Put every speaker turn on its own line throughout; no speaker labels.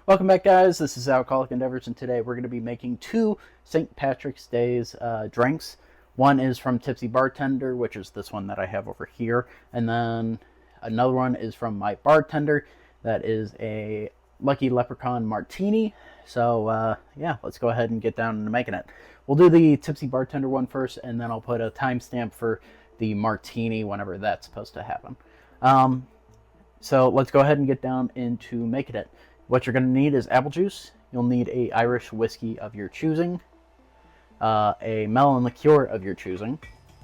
Welcome back, guys. This is Alcoholic Endeavors, and today we're going to be making two St. Patrick's Day's drinks. One is from Tipsy Bartender, which is this one that I have over here, and then another one is from my bartender. That is a Lucky Leprechaun Martini. So, yeah, let's go ahead and get down into making it. We'll do the Tipsy Bartender one first, and then I'll put a timestamp for the Martini whenever that's supposed to happen. So let's go ahead and get down into making it. What you're going to need is apple juice. You'll need a Irish whiskey of your choosing, a melon liqueur of your choosing,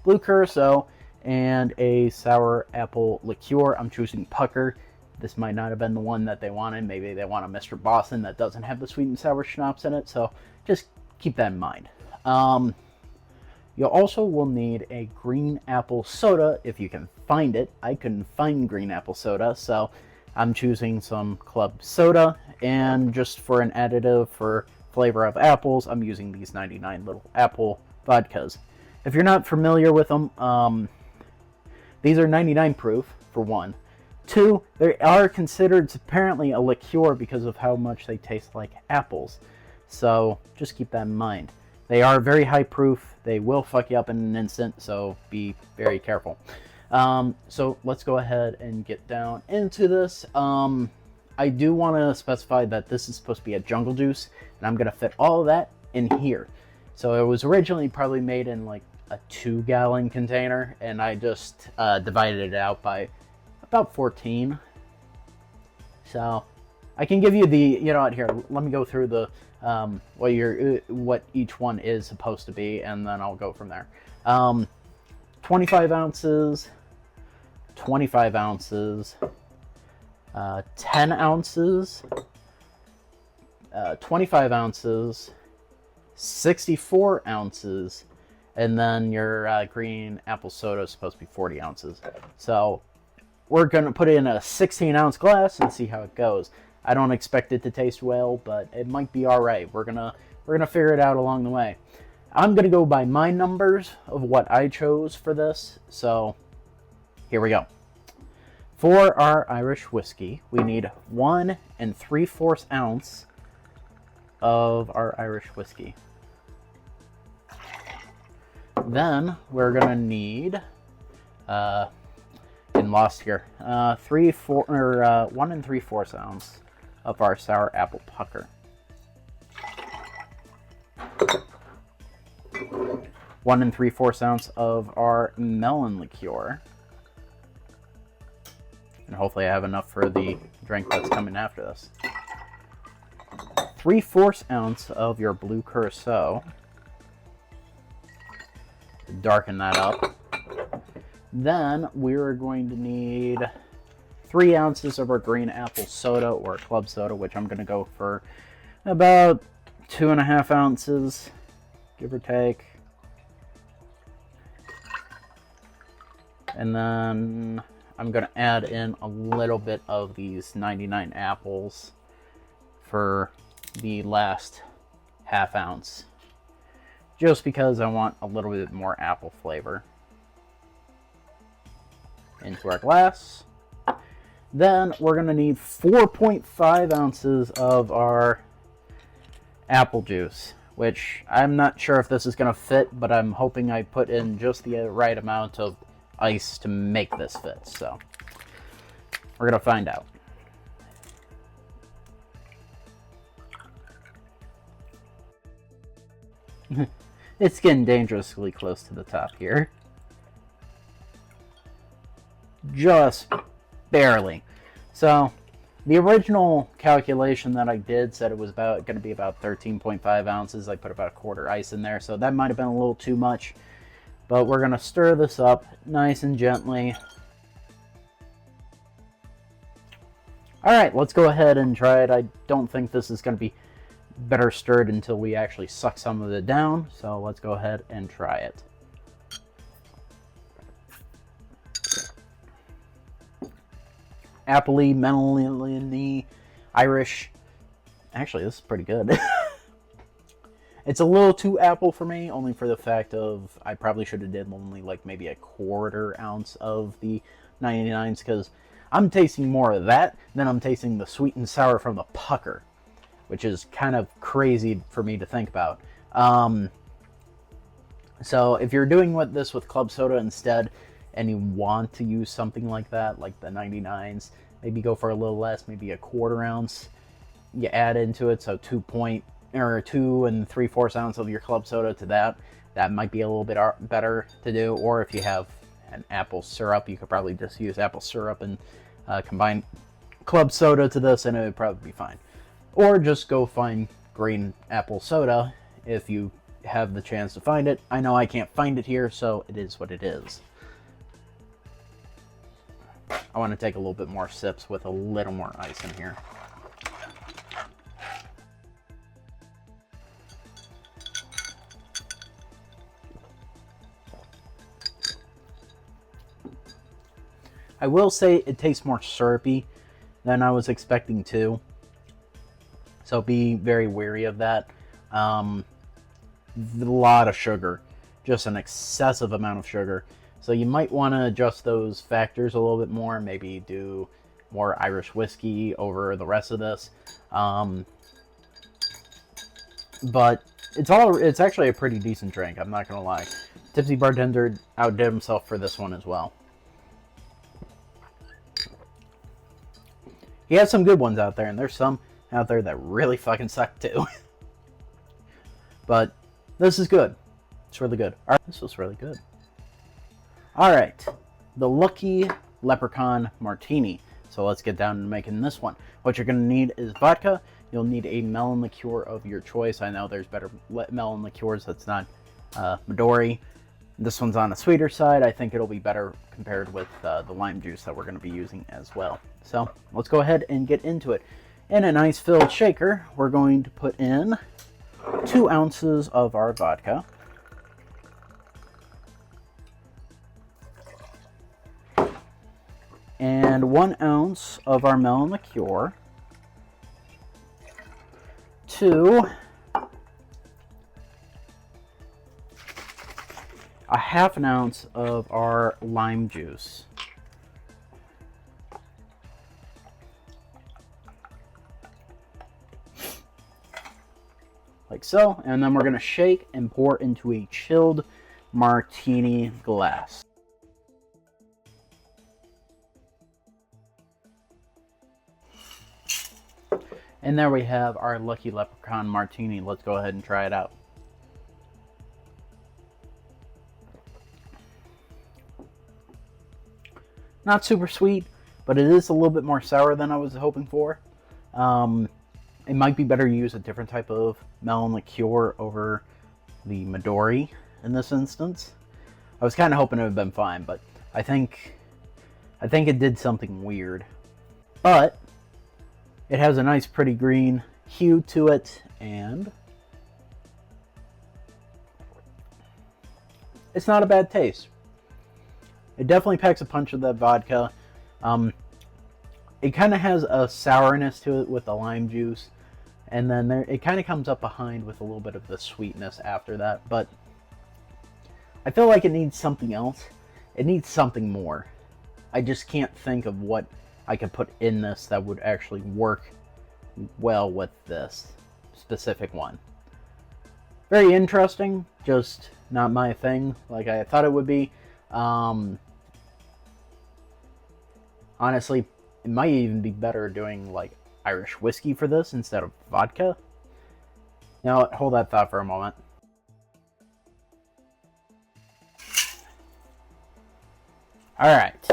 blue curacao, and a sour apple liqueur. I'm choosing Pucker. This might not have been the one that they wanted. Maybe they want a Mr. Boston that doesn't have the sweet and sour schnapps in it, so just keep that in mind. You also will need a green apple soda if you can find it. I couldn't find green apple soda, so I'm choosing some club soda, and just for an additive for flavor of apples, I'm using these 99 little apple vodkas. If you're not familiar with them, these are 99 proof, for one. Two, they are considered apparently a liqueur because of how much they taste like apples. So just keep that in mind. They are very high proof. They will fuck you up in an instant, so be very careful. So let's go ahead and get down into this. I do want to specify that this is supposed to be a jungle juice, and I'm going to fit all of that in here. So it was originally probably made in like a 2-gallon container, and I just divided it out by about 14. So I can give you the, you know what, here, let me go through the what each one is supposed to be, and then I'll go from there. 25 ounces, 25 ounces, 10 ounces, 25 ounces, 64 ounces, and then your green apple soda is supposed to be 40 ounces. So we're going to put it in a 16-ounce glass and see how it goes. I don't expect it to taste well, but it might be all right. We're gonna figure it out along the way. I'm gonna go by my numbers of what I chose for this. So here we go. For our Irish whiskey, we need 1 3/4 ounce of our Irish whiskey. Then we're gonna need lost here 1 3/4 ounce of our sour apple pucker. 1 3/4 ounce of our melon liqueur. And hopefully I have enough for the drink that's coming after this. 3/4 ounce of your blue curacao. Darken that up. Then we're going to need 3 ounces of our green apple soda, or club soda, which I'm going to go for about 2.5 ounces, give or take. And then I'm going to add in a little bit of these 99 apples for the last ½ ounce, just because I want a little bit more apple flavor. Into our glass. Then we're going to need 4.5 ounces of our apple juice, which I'm not sure if this is going to fit, but I'm hoping I put in just the right amount of ice to make this fit. So we're going to find out. It's getting dangerously close to the top here. Just barely. So the original calculation that I did said it was going to be about 13.5 ounces. I put about 1/4 ice in there, so that might have been a little too much. But we're going to stir this up nice and gently. Alright, let's go ahead and try it. I don't think this is going to be better stirred until we actually suck some of it down. So let's go ahead and try it. Appley, melony, Irish. Actually, this is pretty good. It's a little too apple for me, only for the fact of I probably should have did only like maybe 1/4 ounce of the 99s, because I'm tasting more of that than I'm tasting the sweet and sour from the pucker. which is kind of crazy for me to think about. So if you're doing this with club soda instead, and you want to use something like that, like the 99s, maybe go for a little less, maybe a 1/4 ounce. You add into it, so 2 3/4 ounce of your club soda to that. That might be a little bit better to do. Or if you have an apple syrup, you could probably just use apple syrup and combine club soda to this, and it would probably be fine. Or just go find green apple soda if you have the chance to find it. I know I can't find it here, so it is what it is. I want to take a little bit more sips with a little more ice in here. I will say it tastes more syrupy than I was expecting to. So be very wary of that. A lot of sugar, just an excessive amount of sugar. So you might want to adjust those factors a little bit more. Maybe do more Irish whiskey over the rest of this. But it's actually a pretty decent drink, I'm not gonna lie. Tipsy Bartender outdid himself for this one as well. He has some good ones out there, and there's some out there that really fucking suck too. But this is good. It's really good. All right, this was really good. All right, the Lucky Leprechaun Martini. So let's get down to making this one. What you're going to need is vodka. You'll need a melon liqueur of your choice. I know there's better melon liqueurs that's not Midori. This one's on the sweeter side. I think it'll be better compared with the lime juice that we're going to be using as well. So let's go ahead and get into it. In an ice-filled shaker, we're going to put in 2 ounces of our vodka. And 1 ounce of our melon liqueur. 2 1/2 ounce of our lime juice. Like so, and then we're going to shake and pour into a chilled martini glass. And there we have our Lucky Leprechaun Martini. Let's go ahead and try it out. Not super sweet, but it is a little bit more sour than I was hoping for. It might be better to use a different type of melon liqueur over the Midori in this instance. I was kind of hoping it would have been fine, but I think it did something weird. But it has a nice pretty green hue to it, and it's not a bad taste. It definitely packs a punch of that vodka. It kind of has a sourness to it with the lime juice, and then it kind of comes up behind with a little bit of the sweetness after that. But I feel like it needs something else. It needs something more. I just can't think of what I could put in this that would actually work well with this specific one. Very interesting, just not my thing like I thought it would be. Honestly, it might even be better doing like Irish whiskey for this instead of vodka. Now, hold that thought for a moment. Alright,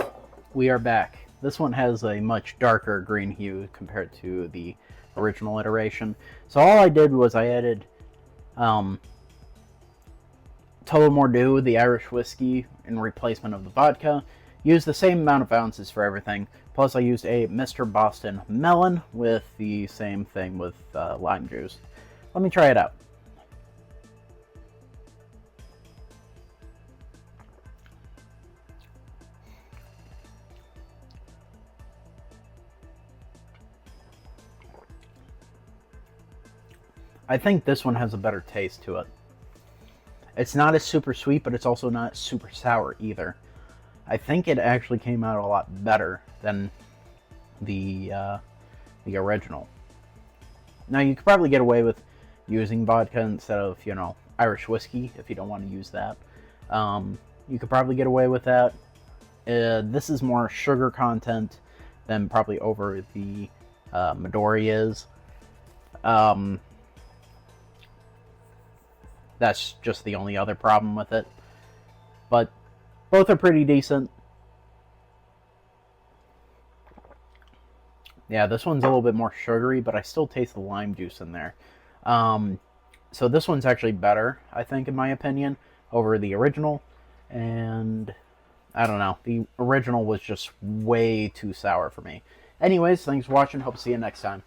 we are back. This one has a much darker green hue compared to the original iteration. So all I did was I added Tullamore, the Irish whiskey, in replacement of the vodka. Used the same amount of ounces for everything. Plus I used a Mr. Boston melon with the same thing with lime juice. Let me try it out. I think this one has a better taste to it. It's not as super sweet, but it's also not super sour either. I think it actually came out a lot better than the original. Now, you could probably get away with using vodka instead of, you know, Irish whiskey if you don't want to use that. You could probably get away with that. This is more sugar content than probably over the Midori is. That's just the only other problem with it. But both are pretty decent. Yeah, this one's a little bit more sugary, but I still taste the lime juice in there. So this one's actually better, I think, in my opinion, over the original. And I don't know, the original was just way too sour for me. Anyways, thanks for watching. Hope to see you next time.